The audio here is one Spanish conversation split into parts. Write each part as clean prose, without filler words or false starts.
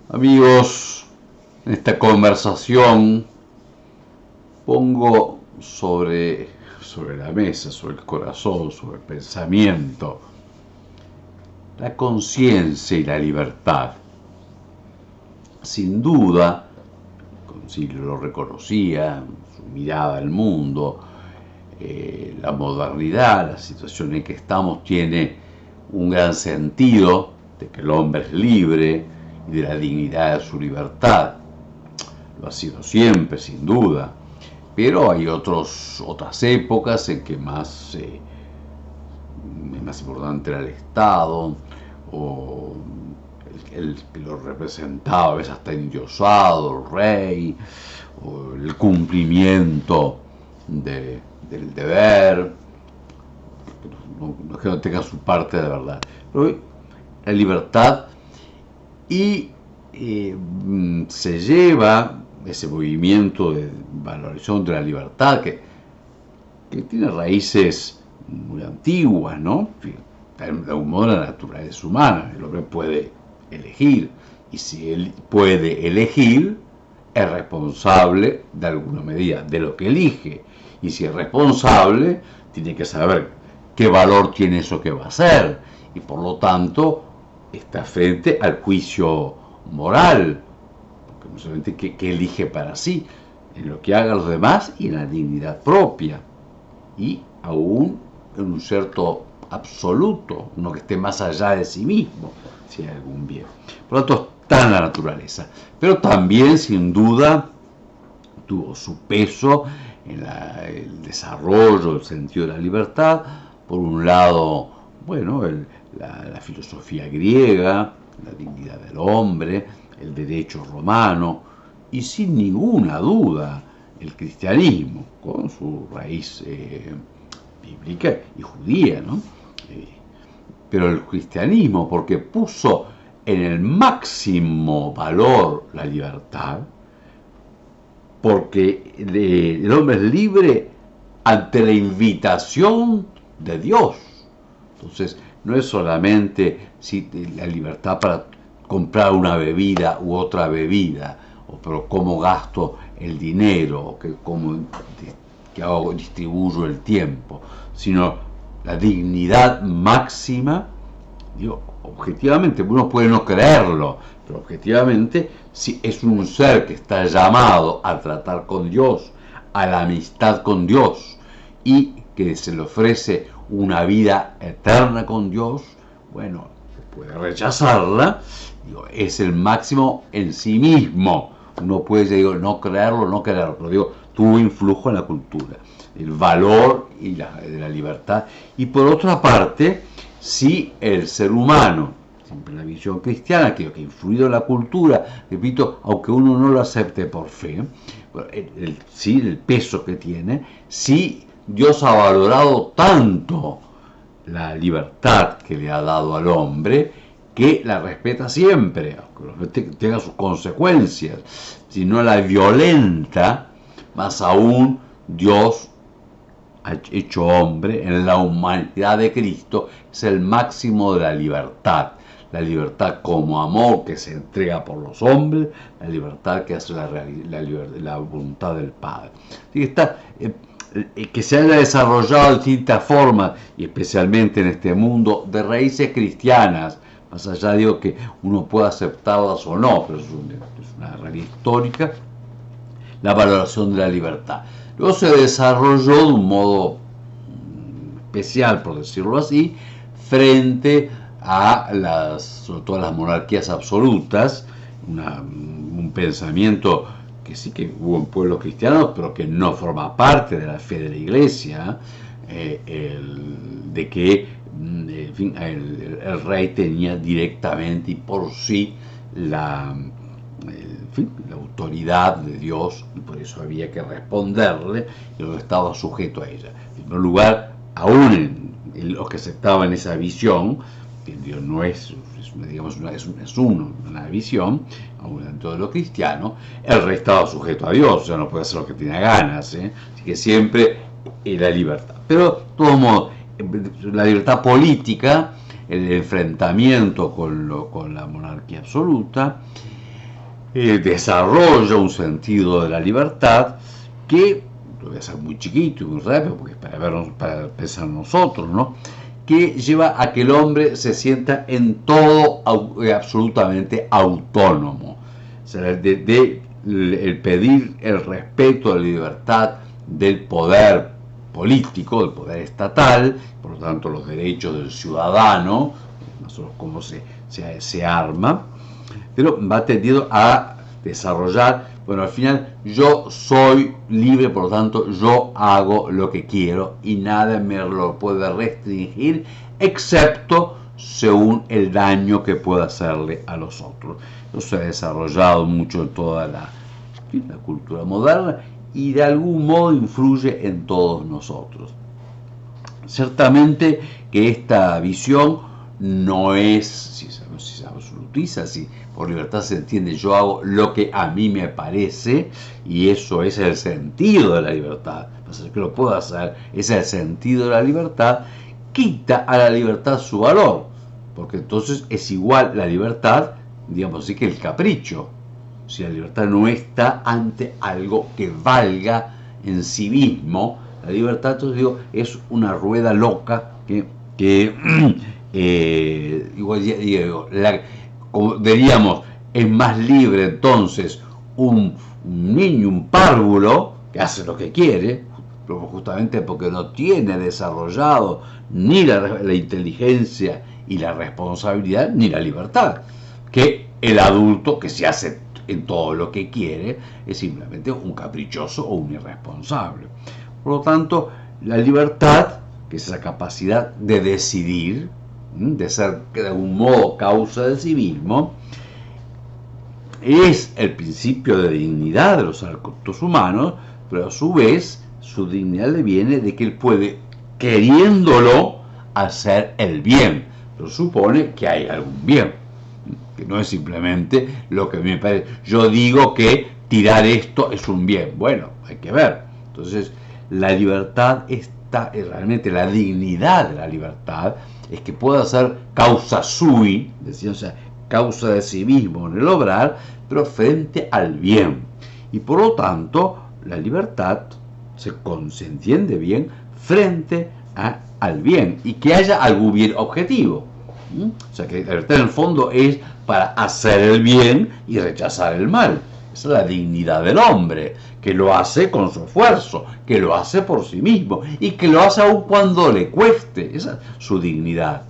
Amigos, en esta conversación pongo sobre la mesa, sobre el corazón, sobre el pensamiento, la conciencia y la libertad. Sin duda, Concilio lo reconocía, su mirada al mundo, la modernidad, la situación en que estamos tiene un gran sentido de que el hombre es libre y de la dignidad de su libertad. Lo ha sido siempre, sin duda, pero hay otras épocas en que es más importante era el Estado, o el que lo representaba, a veces hasta endiosado, el rey, o el cumplimiento del deber, no es que no tenga su parte de verdad, pero la libertad y se lleva ese movimiento de valorización de la libertad que tiene raíces muy antiguas, ¿no? De algún modo la naturaleza humana, el hombre puede elegir, y si él puede elegir, es responsable de alguna medida de lo que elige, y si es responsable, tiene que saber qué valor tiene eso que va a hacer, y por lo tanto está frente al juicio moral, porque no solamente que elige para sí, en lo que haga los demás y en la dignidad propia, y aún en un cierto absoluto, uno que esté más allá de sí mismo, si hay algún bien. Por lo tanto, está en la naturaleza, pero también, sin duda, tuvo su peso en el desarrollo, el sentido de la libertad. Por un lado, bueno, la filosofía griega, la dignidad del hombre, el derecho romano, y sin ninguna duda el cristianismo, con su raíz bíblica y judía, ¿no? Pero el cristianismo, porque puso en el máximo valor la libertad, porque el hombre es libre ante la invitación de Dios. Entonces, no es solamente la libertad para comprar una bebida u otra bebida, pero cómo gasto el dinero, cómo distribuyo el tiempo, sino la dignidad máxima. Digo, objetivamente, uno puede no creerlo, pero objetivamente, si es un ser que está llamado a tratar con Dios, a la amistad con Dios, y que se le ofrece una vida eterna con Dios, bueno, puede rechazarla, digo, es el máximo en sí mismo. Uno puede, no creerlo, pero digo, tuvo influjo en la cultura, el valor de la libertad. Y por otra parte, si el ser humano, siempre la visión cristiana, que ha influido en la cultura, repito, aunque uno no lo acepte por fe, el peso que tiene, si Dios ha valorado tanto la libertad que le ha dado al hombre, que la respeta siempre, aunque tenga sus consecuencias, si no la violenta, más aún Dios hecho hombre en la humanidad de Cristo es el máximo de la libertad como amor que se entrega por los hombres, la libertad que hace la voluntad del Padre. Así que está que se haya desarrollado de distintas formas, y especialmente en este mundo de raíces cristianas, más allá digo que uno pueda aceptarlas o no, pero es una realidad histórica, la valoración de la libertad. Luego se desarrolló de un modo especial, por decirlo así, frente a sobre todo a las monarquías absolutas, un pensamiento que sí que hubo en pueblos cristianos, pero que no forma parte de la fe de la Iglesia, de que en fin, el rey tenía directamente y por sí la autoridad de Dios, y por eso había que responderle, y no estaba sujeto a ella. En primer lugar, aún en los que aceptaban esa visión, que Dios no es una visión, aún dentro de lo cristiano, el rey estaba sujeto a Dios, o sea, no puede hacer lo que tiene ganas, así que siempre la libertad. Pero, de todos modos, la libertad política, el enfrentamiento con la monarquía absoluta, desarrolla un sentido de la libertad que, lo voy a hacer muy chiquito y muy rápido, porque para pensar nosotros, ¿no? Que lleva a que el hombre se sienta en todo absolutamente autónomo. O sea, el pedir el respeto a la libertad del poder político, del poder estatal, por lo tanto los derechos del ciudadano, nosotros cómo se arma, pero va tendido a desarrollar, bueno, al final yo soy libre, por lo tanto yo hago lo que quiero y nada me lo puede restringir, excepto según el daño que pueda hacerle a los otros. Eso se ha desarrollado mucho en toda la cultura moderna y de algún modo influye en todos nosotros. Ciertamente que esta visión no es, si se absolutiza, si por libertad se entiende yo hago lo que a mí me parece, y eso es el sentido de la libertad, pues que lo puedo hacer, es el sentido de la libertad, quita a la libertad su valor, porque entonces es igual la libertad, digamos así, que el capricho. Si la libertad no está ante algo que valga en sí mismo, la libertad, entonces digo, es una rueda loca que igual digo, como diríamos, es más libre entonces un niño, un párvulo, que hace lo que quiere, justamente porque no tiene desarrollado ni la inteligencia y la responsabilidad, ni la libertad, que el adulto que se hace en todo lo que quiere es simplemente un caprichoso o un irresponsable. Por lo tanto, la libertad, que es esa capacidad de decidir, de ser de algún modo causa de sí mismo, es el principio de dignidad de los actos humanos, pero a su vez su dignidad le viene de que él puede, queriéndolo, hacer el bien, pero supone que hay algún bien, que no es simplemente lo que me parece. Yo digo que tirar esto es un bien, bueno, hay que ver. Entonces, la libertad está, realmente la dignidad de la libertad, es que pueda ser causa sui, decía, o sea, causa de sí mismo en el obrar, pero frente al bien. Y por lo tanto, la libertad se entiende bien frente al bien, y que haya algún bien objetivo. O sea, que la libertad en el fondo es para hacer el bien y rechazar el mal. Esa es la dignidad del hombre, que lo hace con su esfuerzo, que lo hace por sí mismo y que lo hace aun cuando le cueste. Esa es su dignidad.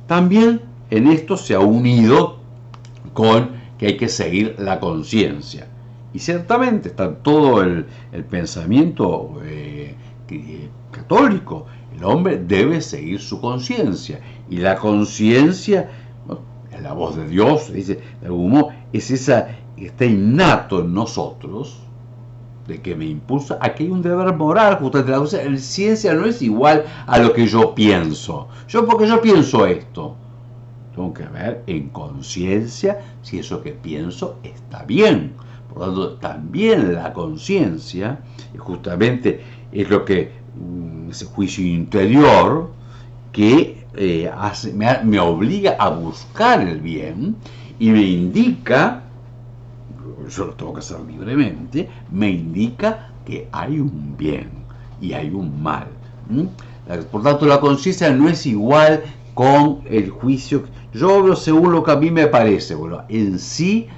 También en esto se ha unido con que hay que seguir la conciencia. Y ciertamente está todo el pensamiento católico. El hombre debe seguir su conciencia. Y la conciencia, ¿no?, es la voz de Dios, dice, de algún modo, es esa que está innato en nosotros, de que me impulsa a que hay un deber moral. Justamente la conciencia no es igual a lo que yo pienso. Porque yo pienso esto. Tengo que ver en conciencia si eso que pienso está bien. Por lo tanto, también la conciencia, justamente es lo que, ese juicio interior, que me obliga a buscar el bien y me indica, yo lo tengo que hacer libremente, me indica que hay un bien y hay un mal. Por tanto, la conciencia no es igual con el juicio. Yo obro según lo que a mí me parece. Bueno, en sí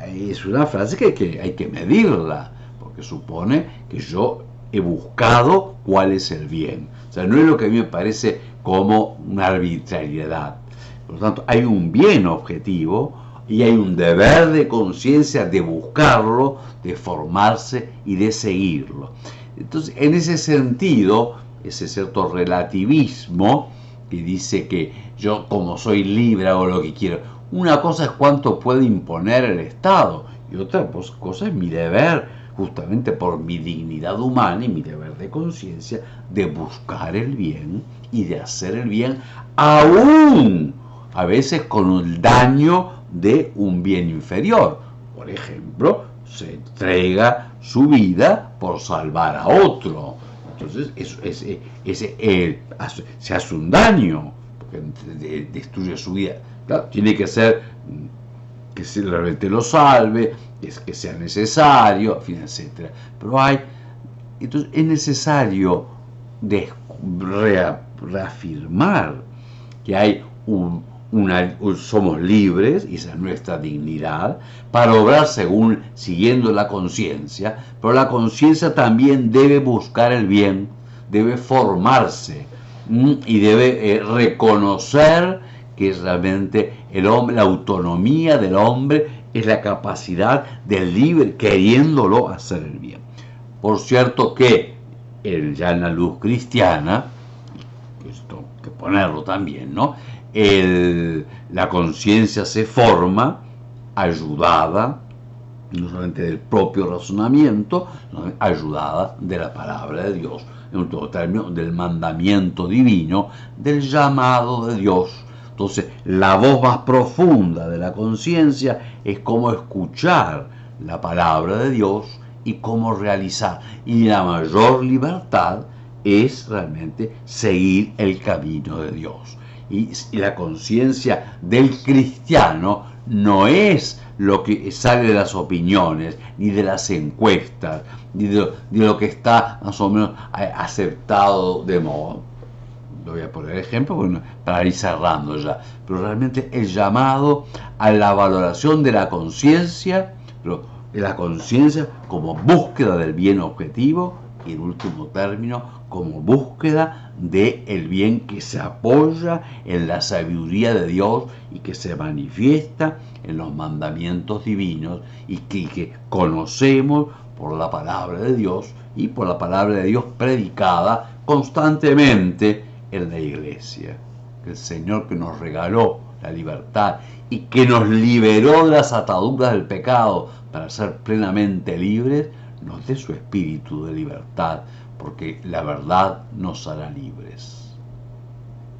es una frase que hay que medirla, porque supone que yo he buscado cuál es el bien. O sea, no es lo que a mí me parece como una arbitrariedad. Por lo tanto, hay un bien objetivo y hay un deber de conciencia de buscarlo, de formarse y de seguirlo. Entonces, en ese sentido, ese cierto relativismo que dice que yo, como soy libre, hago lo que quiero. Una cosa es cuánto puede imponer el Estado y otra cosa es mi deber, justamente por mi dignidad humana y mi deber de conciencia, de buscar el bien y de hacer el bien, aún a veces con el daño de un bien inferior. Por ejemplo, se entrega su vida por salvar a otro. Entonces se hace un daño, porque destruye su vida. Claro, tiene que ser que realmente lo salve, que sea necesario, en fin, etc. Pero entonces es necesario reafirmar que hay somos libres, y esa es nuestra dignidad, para obrar siguiendo la conciencia, pero la conciencia también debe buscar el bien, debe formarse y debe reconocer que realmente el hombre, la autonomía del hombre es la capacidad del libre queriéndolo hacer el bien. Por cierto que ya en la luz cristiana, esto hay que ponerlo también, ¿no? La conciencia se forma ayudada, no solamente del propio razonamiento, sino ayudada de la palabra de Dios, en último término, del mandamiento divino, del llamado de Dios. Entonces, la voz más profunda de la conciencia es cómo escuchar la palabra de Dios y cómo realizar. Y la mayor libertad es realmente seguir el camino de Dios. Y la conciencia del cristiano no es lo que sale de las opiniones, ni de las encuestas, ni de lo que está más o menos aceptado de moda. Lo voy a poner ejemplo para ir cerrando ya. Pero realmente el llamado a la valoración de la conciencia, la conciencia como búsqueda del bien objetivo, y en último término como búsqueda del bien que se apoya en la sabiduría de Dios y que se manifiesta en los mandamientos divinos y que conocemos por la palabra de Dios y por la palabra de Dios predicada constantemente en la iglesia. El Señor, que nos regaló la libertad y que nos liberó de las ataduras del pecado para ser plenamente libres, nos dé su espíritu de libertad, porque la verdad nos hará libres.